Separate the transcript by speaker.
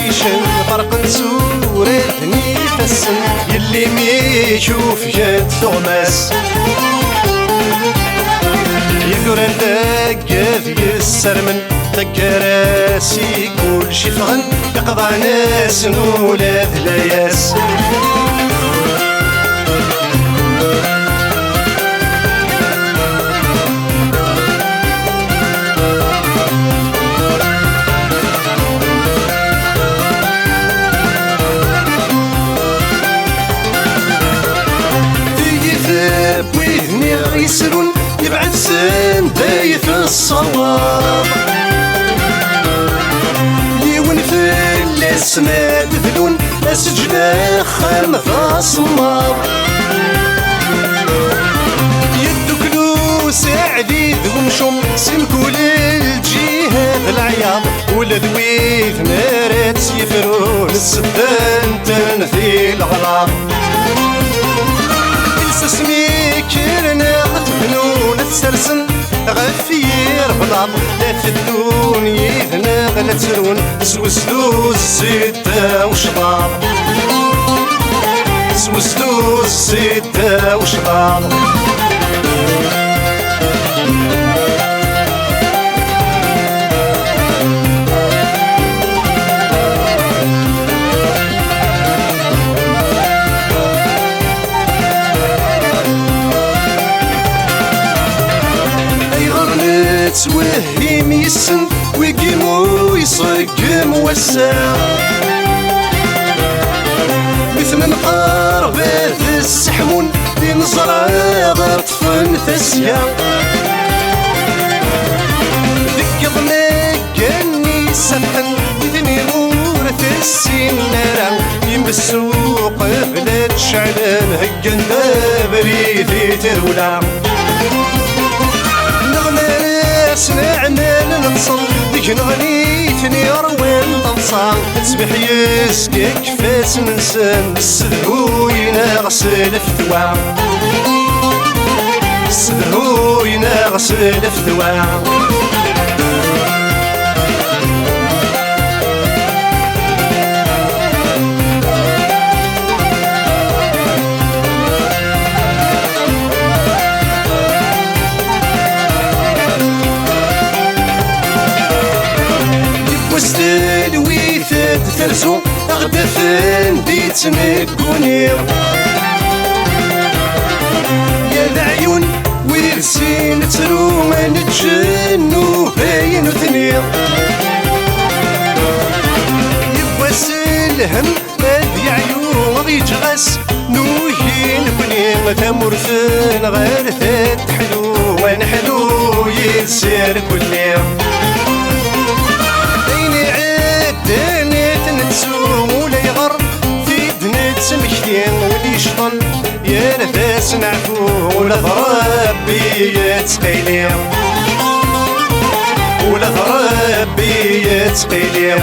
Speaker 1: يشن فرق نسورتني فسن يلي ميشوف جات ثغماس يقرن دقاف يسرمن تكراسي كل شي فغن يقضى ناس نولاد لياس يسرون يبعد سن دايث الصواب ليون في الاسماء دفلون اسجنا خام في الصماب يدوكلو سعدي ذومشم سمكو للجهاد العياض ولا ذويث نارات يفرون السدان تنثي الغراب اسمي كيرنا غتبنون تسرسن غفير بلاط لا تدون يذنا غلا تسرون سوسلو الزيتة وشباب سوسلو الزيتة وشباب توهم يسن ويقيمو يصقم وسع مثل نقار بات السحمون لنزرع غطفن ثسيا ذكرنا كاني سفن ذني نور السنارة يمسو قبل تشعلن هكا بريثي ترولا سنعمل نتصل ديك نغنيتني روين طنصان تسبح يسكك فاس ننسان السدهو يناغس الفتوى السدهو يناغس الفتوى ترزو أغدفن ديت نكونيو يا العيون ويرسين ترو ما نتجنو باين وثنيو يبوا سلهم هذي عيون يجغس نوهين كوني تمرثن غير تحلو ونحلو يسير كل يوم ولا يغر في دنيت سمكتين واللي يشطن يا نفاس نعفو ولا ضربي يتقيلي ولا ضربي يتقيلي